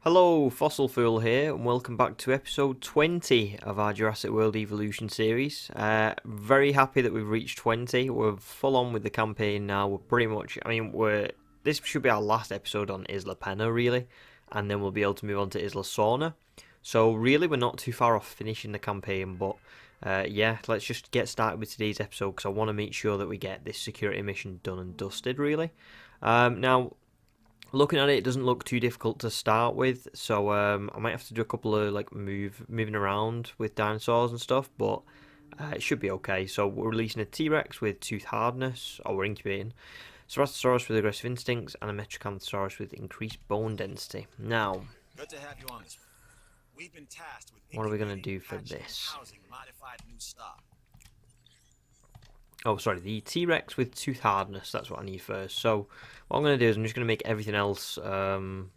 Hello, Fossil Fool here, and welcome back to episode 20 of our Jurassic World Evolution series. Very happy that we've reached 20. We're full on with the campaign now. We're pretty much, this should be our last episode on Isla Pena, really, and then we'll be able to move on to Isla Sorna. So, really, we're not too far off finishing the campaign, but yeah, let's just get started with today's episode because I want to make sure that we get this security mission done and dusted, really. Now, looking at it, it doesn't look too difficult to start with, so I might have to do a couple of moving around with dinosaurs and stuff, but it should be okay. So we're releasing a T-Rex with tooth hardness, or we're incubating, Ceratosaurus with aggressive instincts, and a Metricanthrosaurus with increased bone density. Now, Good to have you on this one. We've been tasked with what are we going to incubating, do for hatching, and this? housing modified new stock. Oh, sorry, the T-Rex with tooth hardness, that's what I need first. So what I'm going to do is I'm just going to make everything else, oh,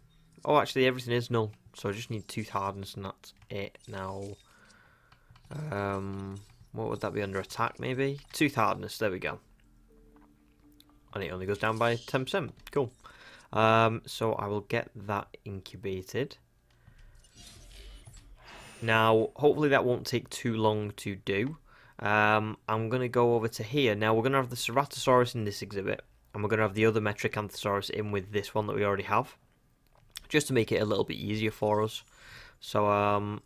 actually everything is null, so I just need tooth hardness and that's it. Now, what would that be under attack, maybe? Tooth hardness, there we go. And it only goes down by 10%, cool. So I will get that incubated. Now, hopefully that won't take too long to do. I'm going to go over to here. Now, we're going to have the Ceratosaurus in this exhibit, and we're going to have the other Metricanthrosaurus in with this one that we already have, just to make it a little bit easier for us. So,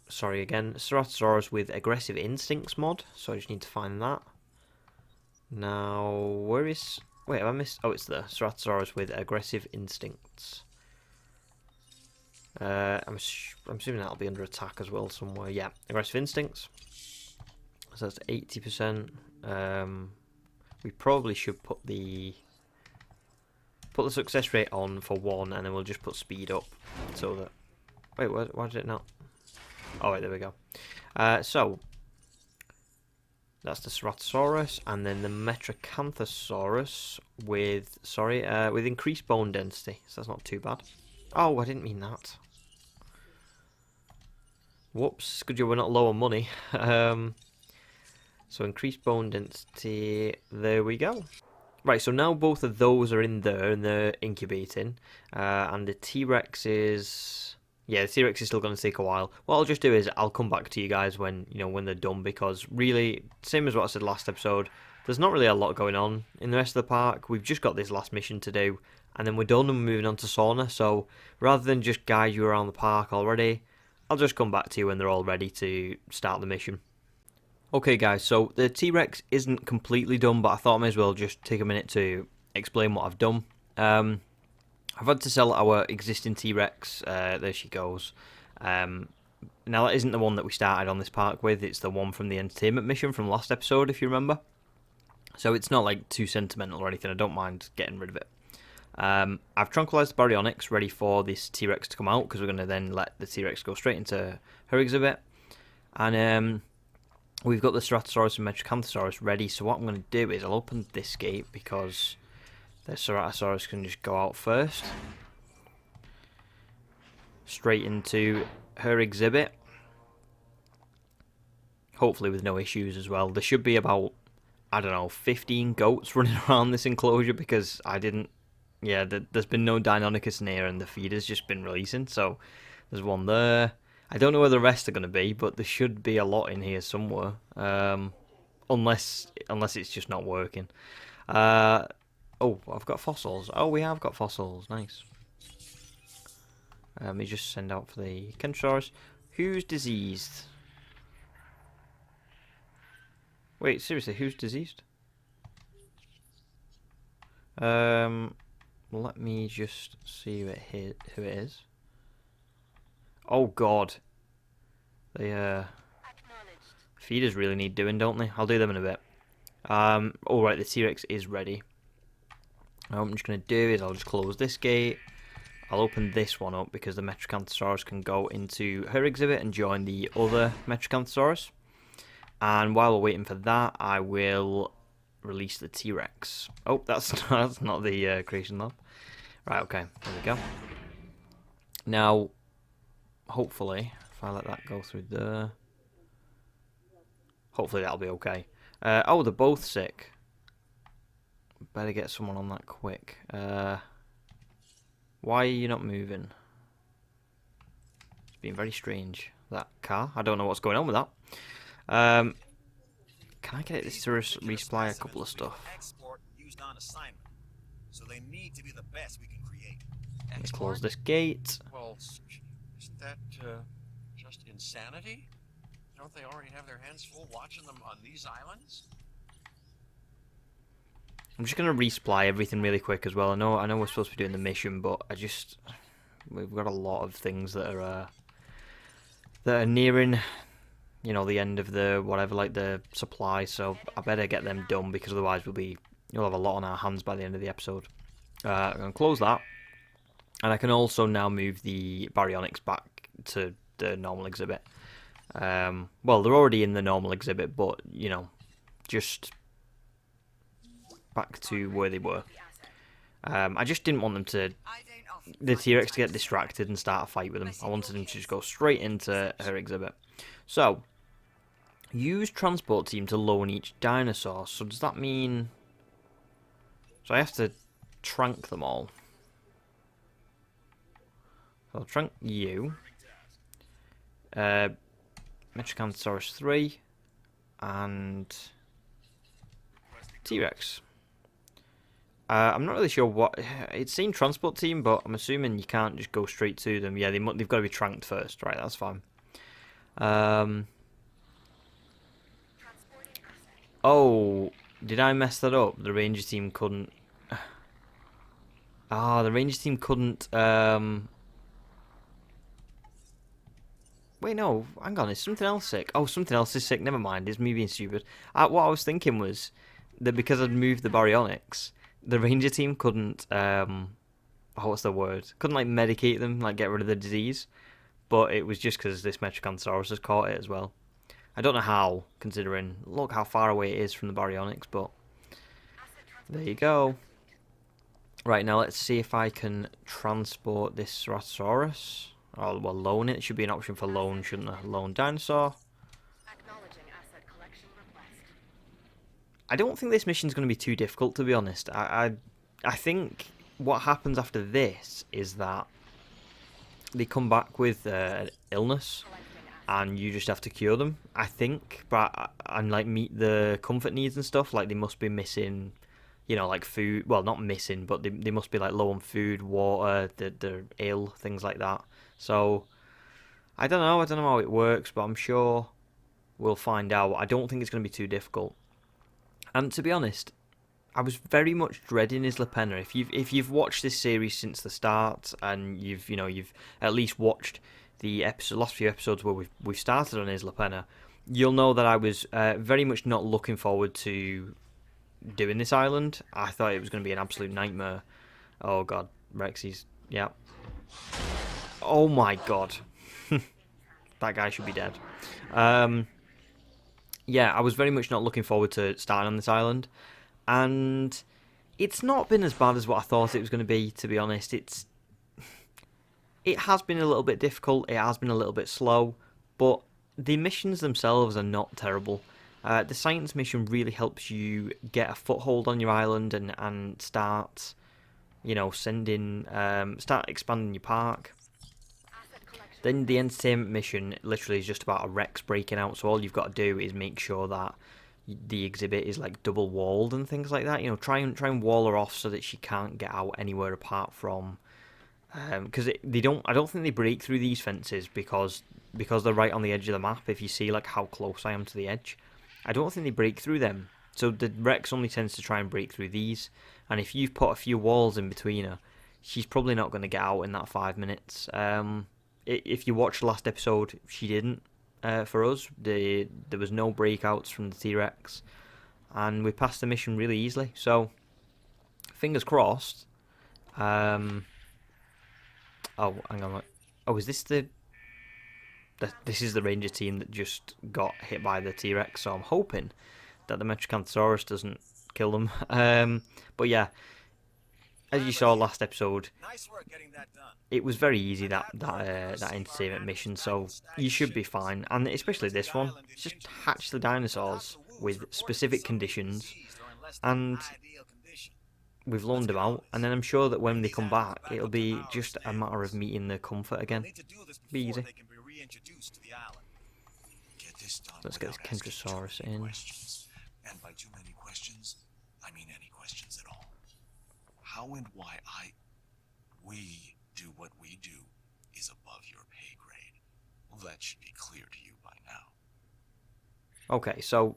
sorry again, Ceratosaurus with aggressive instincts mod, so I just need to find that. Now, where is... Wait, have I missed... Oh, it's there. Ceratosaurus with aggressive instincts. I'm assuming that'll be under attack as well somewhere. Yeah, aggressive instincts. So that's 80%. We probably should put the success rate on for 1, and then we'll just put speed up so that. Wait, why did it not? Oh wait, there we go. So that's the Ceratosaurus, and then the Metricanthrosaurus with with increased bone density. So that's not too bad. Oh, I didn't mean that. Whoops, good job we're not low on money. So increased bone density, there we go. Right, so now both of those are in there and they're incubating. And the T-Rex is... Yeah, the T-Rex is still going to take a while. What I'll just do is I'll come back to you guys when, when they're done, because really, same as what I said last episode, there's not really a lot going on in the rest of the park. We've just got this last mission to do, and then we're done and we're moving on to Sauna. So rather than just guide you around the park already, I'll just come back to you when they're all ready to start the mission. Okay guys, so the T-Rex isn't completely done, but I thought I may as well just take a minute to explain what I've done. I've had to sell our existing T-Rex, there she goes. Now that isn't the one that we started on this park with, it's the one from the entertainment mission from last episode, if you remember. So it's not like too sentimental or anything, I don't mind getting rid of it. I've tranquilized the baryonyx, ready for this T-Rex to come out, because we're going to then let the T-Rex go straight into her exhibit. And we've got the Ceratosaurus and Metricanthrosaurus ready, so what I'm going to do is I'll open this gate because the Ceratosaurus can just go out first. Straight into her exhibit. Hopefully with no issues as well. There should be about, I don't know, 15 goats running around this enclosure because I didn't... Yeah, there's been no Deinonychus in here and the feeder's just been releasing, so there's one there. I don't know where the rest are going to be, but there should be a lot in here somewhere. Unless it's just not working. Oh, I've got fossils. Oh, we have got fossils. Nice. Let me just send out for the Kentrosaurus. Who's diseased? Wait, seriously, who's diseased? Let me just see who it is. Oh god. The feeders really need doing, don't they? I'll do them in a bit. Alright, the T-Rex is ready. What I'm just going to do is I'll just close this gate. I'll open this one up because the Metricanthrosaurus can go into her exhibit and join the other Metricanthrosaurus. And while we're waiting for that, I will release the T-Rex. Oh, that's not the creation lab. Right, okay, there we go. Now, hopefully, if I let that go through there, hopefully that'll be okay. Oh, they're both sick. Better get someone on that quick. Why are you not moving? being very strange, that car. I don't know what's going on with that. Can I get this to resupply a couple of stuff? Export used on assignment. So they need to be the best we can create. Let me close this gate. Well, isn't that just insanity? Don't they already have their hands full watching them on these islands? I'm just gonna resupply everything really quick as well. I know we're supposed to be doing the mission, but we've got a lot of things that are nearing, you know, the end of the whatever, like the supply. So I better get them done because otherwise you'll have a lot on our hands by the end of the episode. I'm gonna close that, and I can also now move the baryonyx back to the normal exhibit. Well, they're already in the normal exhibit, but you know, just back to where they were. I just didn't want them the T-Rex to get distracted and start a fight with them. I wanted them to just go straight into her exhibit. So, use transport team to loan each dinosaur. So does that mean... So I have to trank them all. So I'll trank you. Metricanthrosaurus 3. And... T-Rex. I'm not really sure what... It's saying transport team, but I'm assuming you can't just go straight to them. Yeah, they've got to be tranked first. Right, that's fine. Oh, did I mess that up? The ranger team couldn't... Ah, the ranger team couldn't... Wait, no, hang on, is something else sick? Oh, something else is sick, never mind, it's me being stupid. What I was thinking was that because I'd moved the baryonyx, the ranger team couldn't, what's the word? Couldn't, like, medicate them, like, get rid of the disease. But it was just because this Metricanthrosaurus has caught it as well. I don't know how, considering, look how far away it is from the baryonyx, but there you go. Right, now let's see if I can transport this Ceratosaurus. Oh, well, loan it. It should be an option for loan, shouldn't there? Loan dinosaur. I don't think this mission's going to be too difficult, to be honest. I think what happens after this is that they come back with an illness, and you just have to cure them, I think. But and like meet the comfort needs and stuff. Like they must be missing, you know, like food. Well, not missing, but they must be like low on food, water. They're ill, things like that. So I don't know how it works, but I'm sure we'll find out. I don't think it's going to be too difficult. And to be honest, I was very much dreading Isla Pena. If you've watched this series since the start, and you've at least watched the last few episodes where we've started on Isla Pena, you'll know that I was very much not looking forward to doing this island. I thought it was going to be an absolute nightmare. Oh god, Rexy's, yeah. Oh my god, that guy should be dead. Yeah, I was very much not looking forward to starting on this island, and it's not been as bad as what I thought it was going to be honest. It has been a little bit difficult, it has been a little bit slow, but the missions themselves are not terrible. The science mission really helps you get a foothold on your island and start, you know, start expanding your park. Then the entertainment mission literally is just about a Rex breaking out, so all you've got to do is make sure that the exhibit is like double walled and things like that. You know, try and wall her off so that she can't get out anywhere apart from, because I don't think they break through these fences because they're right on the edge of the map. If you see like how close I am to the edge, I don't think they break through them. So the Rex only tends to try and break through these, and if you've put a few walls in between her, she's probably not going to get out in that 5 minutes. If you watched the last episode, she didn't. For us, there was no breakouts from the T-Rex, and we passed the mission really easily. So, fingers crossed. Oh, hang on. Oh, is this this is the Ranger team that just got hit by the T-Rex? So I'm hoping that the Metricanthrosaurus doesn't kill them. But yeah, as you saw last episode, Nice work getting that done. it was very easy that entertainment mission, so you should be fine. And especially this one, just hatch the dinosaurs with specific conditions, and we've loaned them out. And then I'm sure that when they come back, it'll be just a matter of meeting the comfort again. Be easy. reintroduced to the island. Get this done Let's get this without asking too Kentrosaurus many in. questions. And by too many questions, I mean any questions at all. How and why we do what we do is above your pay grade. Well, that should be clear to you by now. Okay, so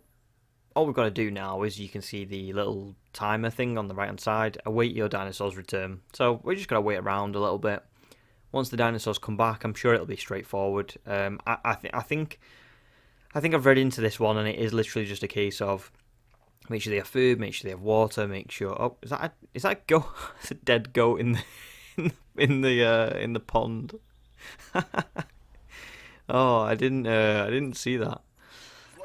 all we've got to do now is you can see the little timer thing on the right hand side. Await your dinosaurs return. So we're just going to wait around a little bit. Once the dinosaurs come back, I'm sure it'll be straightforward. I think I've read into this one, and it is literally just a case of make sure they have food, make sure they have water, make sure. Oh, is that a goat? It's a dead goat in the pond. Oh, I didn't see that.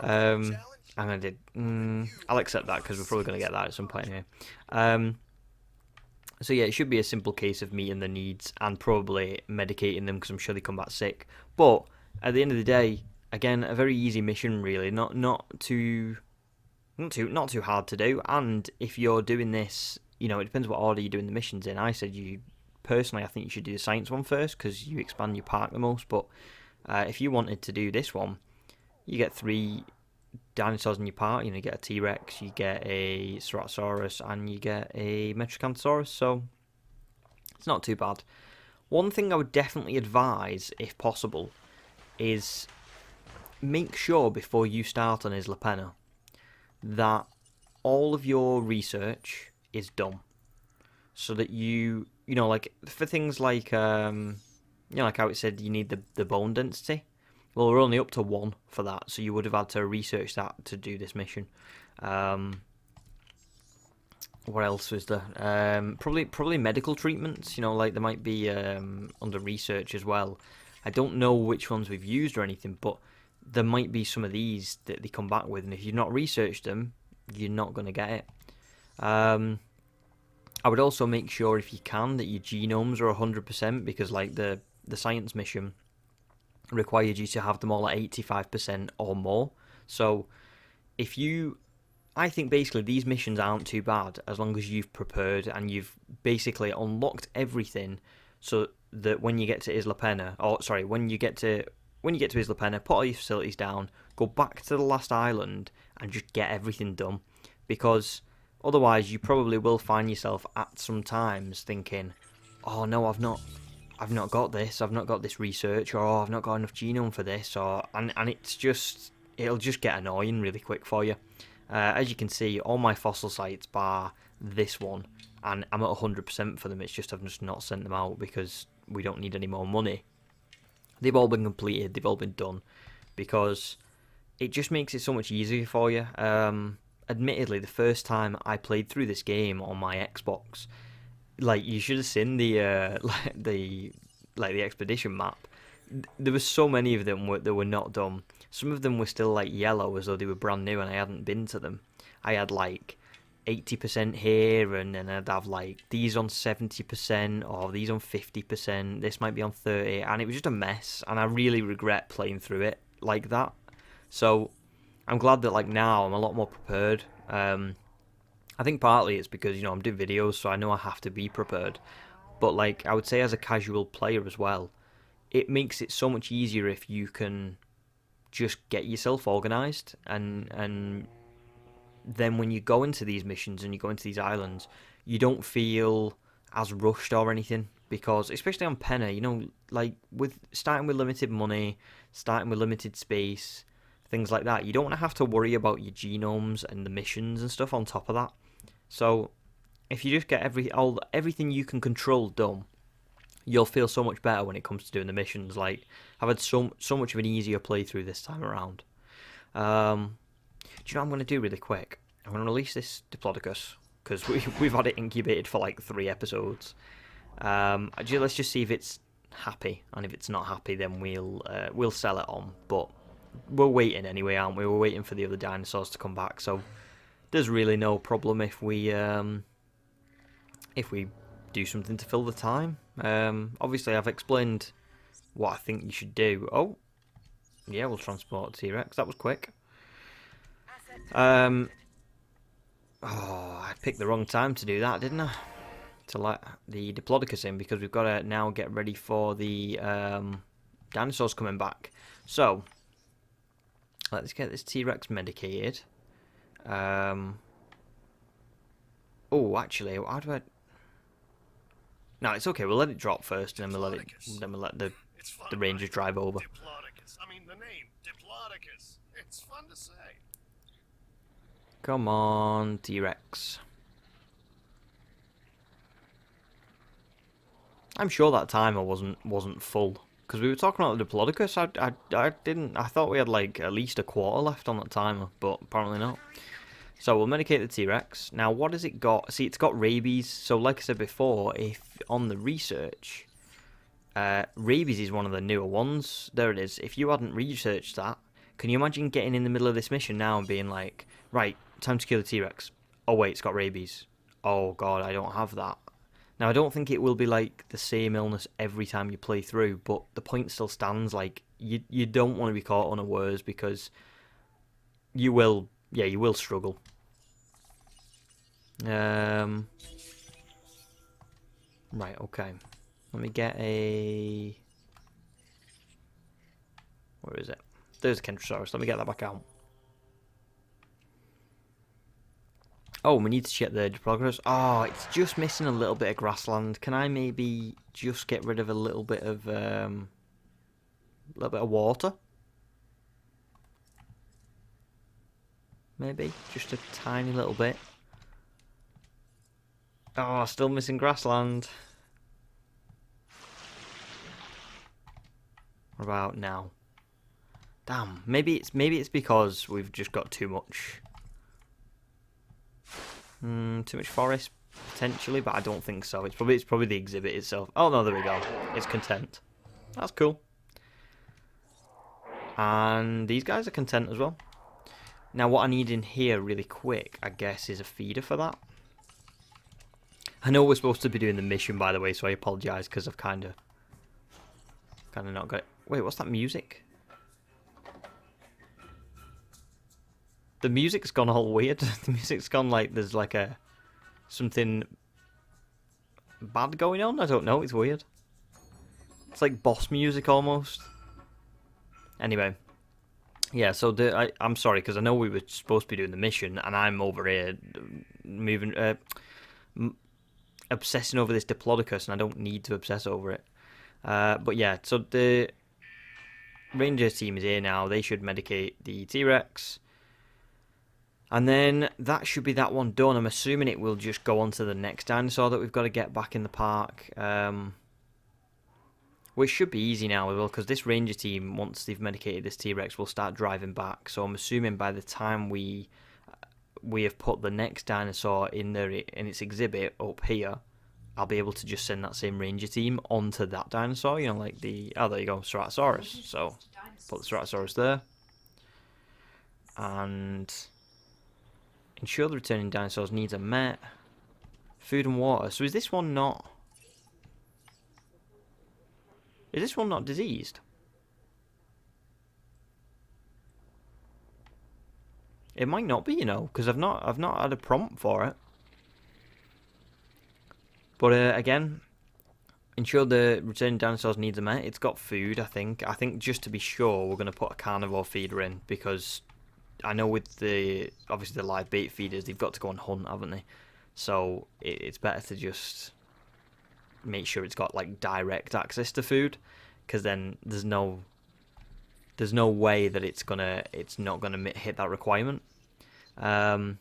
I did. I'll accept that because we're probably going to get that at some point anyway. So yeah, it should be a simple case of meeting the needs and probably medicating them because I'm sure they come back sick. But at the end of the day, again, a very easy mission really, not too hard to do. And if you're doing this, it depends what order you're doing the missions in. I said I think you should do the science one first because you expand your park the most. But if you wanted to do this one, you get 3 dinosaurs in your park. You get a T-Rex, you get a Ceratosaurus, and you get a Metrocanthosaurus, so it's not too bad. One thing I would definitely advise, if possible, is make sure before you start on Isla Pena that all of your research is done, so that like for things like like how it said you need the bone density. Well, we're only up to 1 for that, so you would have had to research that to do this mission. What else was there? Probably medical treatments. Like there might be under research as well. I don't know which ones we've used or anything, but there might be some of these that they come back with, and if you've not researched them, you're not going to get it. I would also make sure, if you can, that your genomes are 100%, because like the science mission required you to have them all at 85% or more. So I think basically these missions aren't too bad as long as you've prepared and you've basically unlocked everything, so that when you get to Isla Pena, when you get to Isla Pena, put all your facilities down, go back to the last island and just get everything done, because otherwise you probably will find yourself at some times thinking, oh no, I've not got this. I've not got this research, or I've not got enough genome for this, and it'll just get annoying really quick for you. As you can see, all my fossil sites bar this one, and I'm at 100% for them. It's just I've just not sent them out because we don't need any more money. They've all been completed. They've all been done because it just makes it so much easier for you. Admittedly, the first time I played through this game on my Xbox, like you should have seen the expedition map. There were so many of them that were not done. Some of them were still like yellow as though they were brand new, and I hadn't been to them. I had like 80% here, and then I'd have like these on 70% or these on 50%. This might be on 30, and it was just a mess. And I really regret playing through it like that. So I'm glad that like now I'm a lot more prepared. I think partly it's because I'm doing videos, so I know I have to be prepared. But like I would say, as a casual player as well, it makes it so much easier if you can just get yourself organised, and then when you go into these missions and you go into these islands, you don't feel as rushed or anything, because especially on Pena, like with starting with limited money, starting with limited space, things like that, you don't want to have to worry about your genomes and the missions and stuff on top of that. So if you just get everything you can control done, you'll feel so much better when it comes to doing the missions. Like I've had so much of an easier playthrough this time around. Do you know what I'm going to do really quick? I'm going to release this Diplodocus because we've had it incubated for like 3 episodes. Let's just see if it's happy, and if it's not happy, then we'll sell it on. But we're waiting anyway, aren't we? We're waiting for the other dinosaurs to come back, so there's really no problem if we do something to fill the time. Obviously, I've explained what I think you should do. Oh, yeah, we'll transport T-Rex. That was quick. I picked the wrong time to do that, didn't I? To let the Diplodocus in, because we've got to now get ready for the Dinosaurs coming back. So, let's get this T-Rex medicated. Oh, actually, how do I... No, it's okay. We'll let it drop first, and then we'll let the Rangers drive over. Diplodocus. I mean, the name Diplodocus. It's fun to say. Come on, T-Rex. I'm sure that timer wasn't full because we were talking about the Diplodocus. I didn't. I thought we had like at least a quarter left on that timer, but apparently not. So we'll medicate the T-Rex. Now, what has it got? See, it's got rabies. So, like I said before, if on the research, rabies is one of the newer ones. There it is. If you hadn't researched that, can you imagine getting in the middle of this mission now and being like, right, time to kill the T-Rex. Oh wait, it's got rabies. Oh god, I don't have that. Now, I don't think it will be like the same illness every time you play through, but the point still stands. Like, you don't want to be caught unawares because you will, yeah, you will struggle. Right, okay. Let me get a... Where is it? There's a Kentrosaurus. Let me get that back out. Oh, we need to check the Diplodocus. Oh, it's just missing a little bit of grassland. Can I maybe just get rid of a little bit of water? Maybe just a tiny little bit. Oh, still missing grassland. What about now? Damn, maybe it's because we've just got too much. Too much forest potentially, but I don't think so. It's probably the exhibit itself. Oh no, there we go. It's content. That's cool. And these guys are content as well. Now what I need in here really quick, I guess, is a feeder for that. I know we're supposed to be doing the mission, by the way, so I apologise because I've kind of not got it. Wait, what's that music? The music's gone all weird. The music's gone like there's like something bad going on. I don't know. It's weird. It's like boss music almost. Anyway, yeah. So I'm sorry because I know we were supposed to be doing the mission, and I'm over here moving, obsessing over this Diplodocus, and I don't need to obsess over it. But yeah, so the Ranger team is here now. They should medicate the T-Rex. And then that should be that one done. I'm assuming it will just go on to the next dinosaur that we've got to get back in the park. Which should be easy now as well, because this Ranger team, once they've medicated this T-Rex, will start driving back. So I'm assuming by the time we have put the next dinosaur in there in its exhibit up here, I'll be able to just send that same Ranger team onto that dinosaur. You know, like the... Oh, there you go, Ceratosaurus. So put the Ceratosaurus there. And... ensure the returning dinosaurs needs are met. Food and water. So is this one not... is this one not diseased? It might not be, you know, because I've not had a prompt for it. But again, ensure the returning dinosaurs needs are met. It's got food, I think. I think just to be sure, we're going to put a carnivore feeder in because... I know with the obviously the live bait feeders, they've got to go and hunt, haven't they? So it's better to just make sure it's got like direct access to food, because then there's no way that it's not gonna hit that requirement. And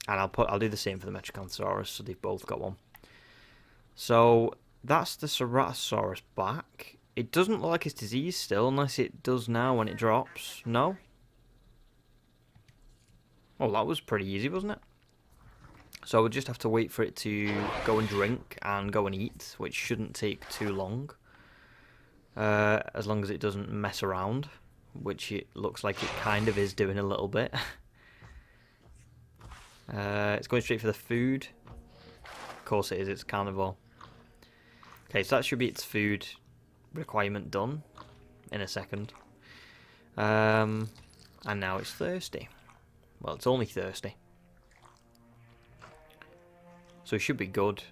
I'll do the same for the Metrocanthosaurus, so they've both got one. So that's the Ceratosaurus back. It doesn't look like it's diseased still, unless it does now when it drops. No. Oh, that was pretty easy, wasn't it? So we'll just have to wait for it to go and drink and go and eat, which shouldn't take too long. As long as it doesn't mess around, which it looks like it kind of is doing a little bit. It's going straight for the food. Of course it is, it's carnivore. Okay, so that should be its food requirement done in a second. And now it's thirsty. Well, it's only thirsty. So it should be good.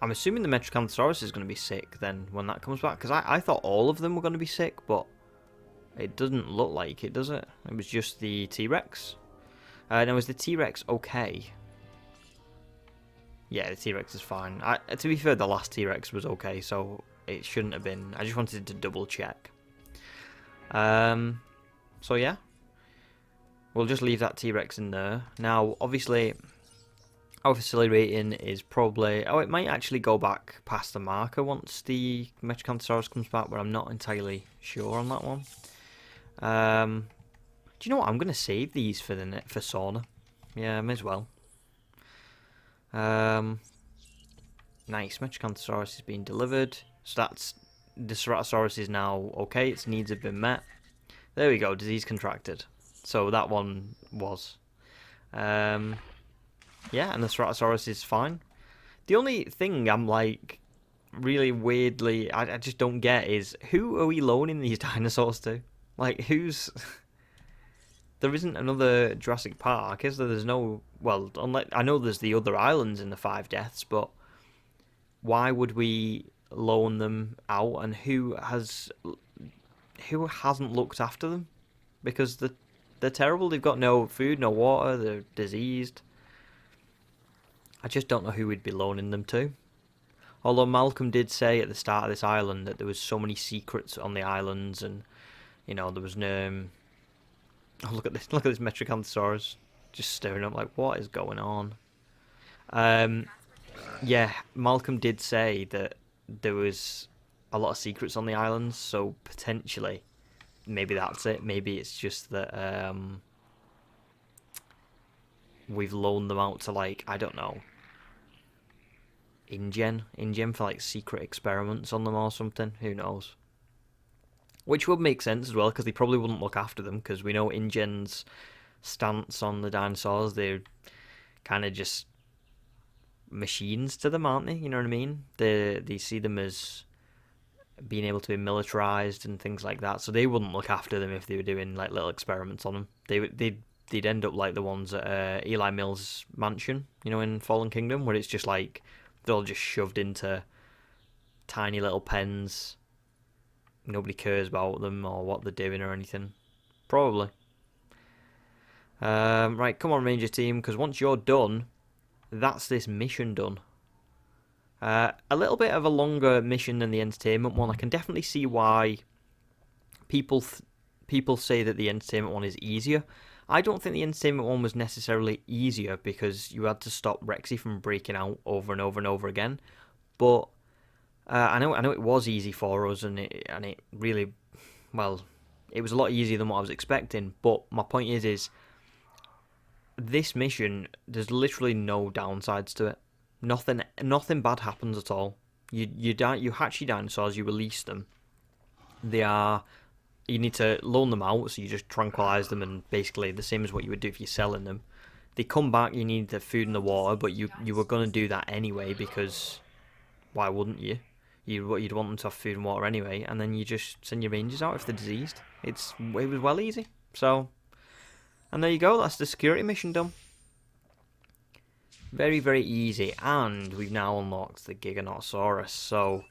I'm assuming the Metricanthrosaurus is going to be sick then when that comes back, because I thought all of them were going to be sick, but it doesn't look like it, does it? It was just the T-Rex. Now, is the T-Rex okay? Yeah, the T-Rex is fine. To be fair, the last T-Rex was okay, so it shouldn't have been. I just wanted to double check. So yeah. We'll just leave that T-Rex in there. Now, obviously, our facility rating is probably... Oh, it might actually go back past the marker once the Metricanthrosaurus comes back, but I'm not entirely sure on that one. Do you know what? I'm going to save these for sauna. Yeah, may as well. Nice. Metricanthrosaurus is being delivered. So that's... The Ceratosaurus is now okay. Its needs have been met. There we go. Disease contracted. So that one was. Yeah, and the Ceratosaurus is fine. The only thing I'm like really weirdly I just don't get is who are we loaning these dinosaurs to? Like who's there isn't another Jurassic Park, is there? There's no well, unless I know there's the other islands in the Five Deaths, but why would we loan them out and who hasn't looked after them? Because they're terrible. They've got no food, no water. They're diseased. I just don't know who we'd be loaning them to. Although Malcolm did say at the start of this island that there was so many secrets on the islands, and you know there was no. Oh, look at this! Look at this Metricanthrosaurus just staring up like, what is going on? Yeah, Malcolm did say that there was a lot of secrets on the islands, so potentially. Maybe that's it. Maybe it's just that we've loaned them out to, like, I don't know, InGen for like secret experiments on them or something. Who knows? Which would make sense as well, because they probably wouldn't look after them, because we know InGen's stance on the dinosaurs. They're kind of just machines to them, aren't they? You know what I mean? They see them as being able to be militarized and things like that, so they wouldn't look after them if they were doing like little experiments on them. They'd end up like the ones at Eli Mills' mansion, you know, in Fallen Kingdom, where it's just like they're all just shoved into tiny little pens. Nobody cares about them or what they're doing or anything. Probably. Right, come on, Ranger Team, because once you're done, that's this mission done. A little bit of a longer mission than the entertainment one. I can definitely see why people say that the entertainment one is easier. I don't think the entertainment one was necessarily easier because you had to stop Rexy from breaking out over and over and over again. But I know it was easy for us, and it really, well, it was a lot easier than what I was expecting. But my point is this mission, there's literally no downsides to it. Nothing bad happens at all. You hatch your dinosaurs, you release them. You need to loan them out, so you just tranquilize them, and basically the same as what you would do if you're selling them. They come back, you need the food and the water, but you were going to do that anyway, because why wouldn't you? You'd want them to have food and water anyway, and then you just send your rangers out if they're diseased. It was well easy. So, and there you go, that's the security mission done. Very, very easy, and we've now unlocked the Giganotosaurus, so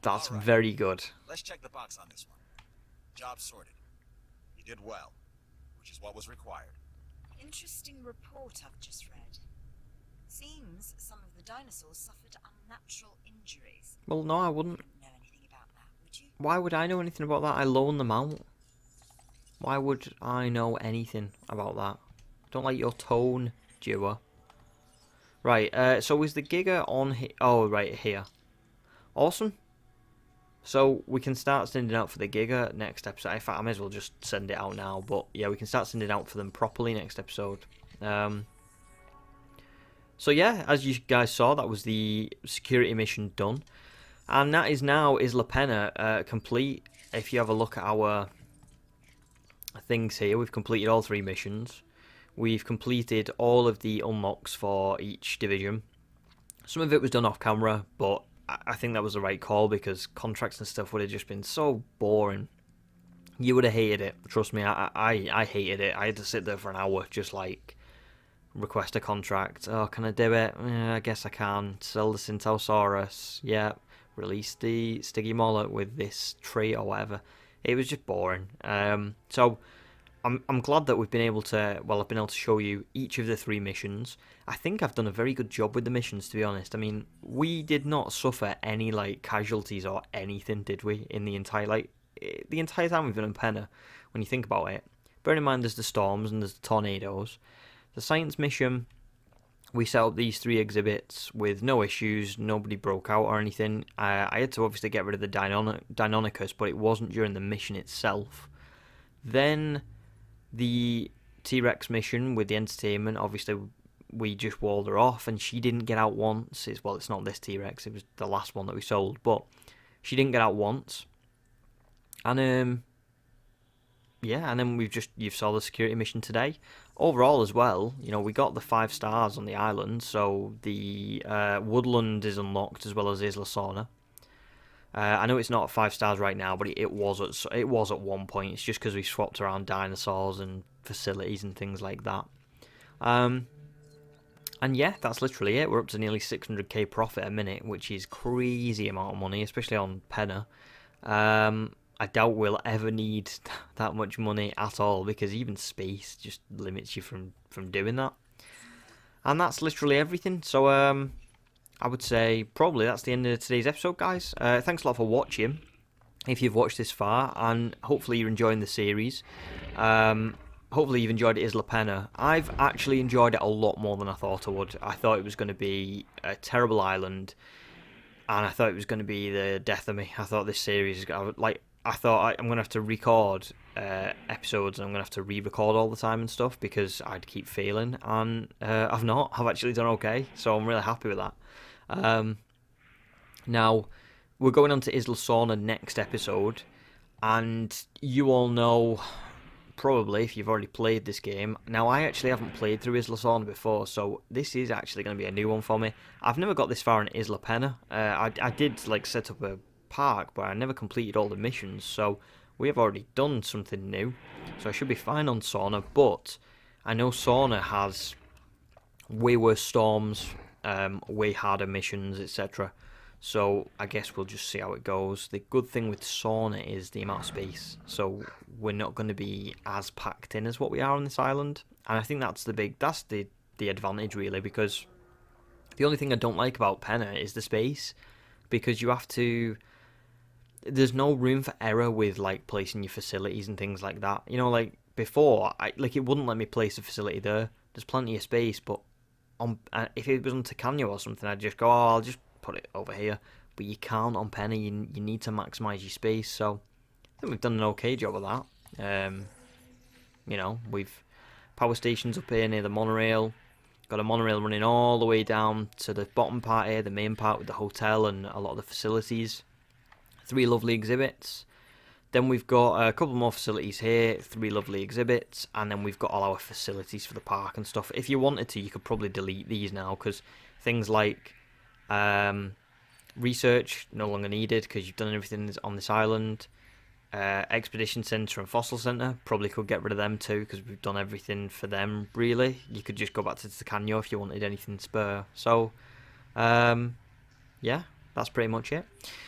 that's right. Very good. Let's check the box on this one. Job sorted. You did well, which is what was required. Interesting report I've just read. Seems some of the dinosaurs suffered unnatural injuries. Well, no, I wouldn't. You wouldn't know anything about that, would you? Why would I know anything about that? I loaned them out. Why would I know anything about that? Don't like your tone, Dewar. Right, so is the Giga on here? Oh, right, here. Awesome. So we can start sending out for the Giga next episode. In fact, I may as well just send it out now. But yeah, we can start sending out for them properly next episode. So yeah, as you guys saw, that was the security mission done. And that is now Isla Pena complete. If you have a look at our things here, we've completed all 3 missions. We've completed all of the unlocks for each division. Some of it was done off camera, but I think that was the right call because contracts and stuff would have just been so boring. You would have hated it. Trust me, I hated it. I had to sit there for an hour just like request a contract. Oh, can I do it? I guess I can. Sell the Syntausaurus. Yeah. Release the Stygimoloch with this tree or whatever. It was just boring. So I'm glad that we've been able to. Well, I've been able to show you each of the 3 missions. I think I've done a very good job with the missions, to be honest. I mean, we did not suffer any like casualties or anything, did we? In the entire the entire time we've been in Pena, when you think about it. Bear in mind, there's the storms and there's the tornadoes. The science mission, we set up these 3 exhibits with no issues. Nobody broke out or anything. I had to obviously get rid of the Deinonychus, but it wasn't during the mission itself. Then the T-Rex mission with the entertainment, obviously we just walled her off and she didn't get out once. It's not this T-Rex, it was the last one that we sold, but she didn't get out once. And yeah, and then you've saw the security mission today. Overall as well, we got the 5 stars on the island, so the woodland is unlocked as well as Isla Sorna. I know it's not 5 stars right now, but it was at one point. It's just because we swapped around dinosaurs and facilities and things like that. And yeah, that's literally it. We're up to nearly 600k profit a minute, which is crazy amount of money, especially on Pena. I doubt we'll ever need that much money at all, because even space just limits you from doing that. And that's literally everything. So I would say probably that's the end of today's episode, guys. Thanks a lot for watching, if you've watched this far, and hopefully you're enjoying the series. Hopefully you've enjoyed Isla Pena. I've actually enjoyed it a lot more than I thought I would. I thought it was going to be a terrible island, and I thought it was going to be the death of me. I thought this series, I thought I'm going to have to record episodes, and I'm going to have to re-record all the time and stuff, because I'd keep failing, and I've not. I've actually done okay, so I'm really happy with that. Now, we're going on to Isla Sorna next episode, and you all know, probably, if you've already played this game. Now, I actually haven't played through Isla Sorna before, so this is actually going to be a new one for me. I've never got this far in Isla Pena. I did set up a park, but I never completed all the missions, so we have already done something new, so I should be fine on Sorna. But I know Sorna has way worse storms, way harder missions, etc. So I guess we'll just see how it goes. The good thing with Sorna is the amount of space, so we're not going to be as packed in as what we are on this island, and I think that's the advantage, really, because the only thing I don't like about Pena is the space, because there's no room for error with placing your facilities and things like that. Before, it wouldn't let me place a facility there. There's plenty of space, but if it was on Tacanio or something, I'd just go, I'll just put it over here. But you can't on Penny. You need to maximise your space. So I think we've done an okay job of that. We've power stations up here near the monorail. Got a monorail running all the way down to the bottom part here, the main part with the hotel and a lot of the facilities. 3 lovely exhibits. Then we've got a couple more facilities here, 3 lovely exhibits, and then we've got all our facilities for the park and stuff. If you wanted to, you could probably delete these now, because things like research, no longer needed, because you've done everything on this island. Expedition Centre and Fossil Centre, probably could get rid of them too, because we've done everything for them, really. You could just go back to Tacanio if you wanted anything spare. So, yeah, that's pretty much it.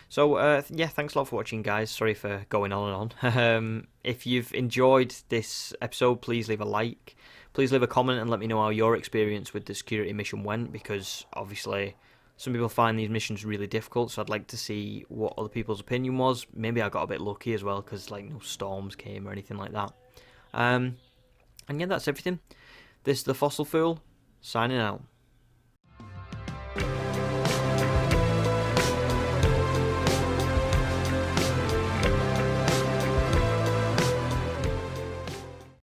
So, yeah, thanks a lot for watching, guys. Sorry for going on and on. If you've enjoyed this episode, please leave a like. Please leave a comment and let me know how your experience with the security mission went, because obviously some people find these missions really difficult, so I'd like to see what other people's opinion was. Maybe I got a bit lucky as well, because no storms came or anything like that. And yeah, that's everything. This is the Fossil Fool, signing out.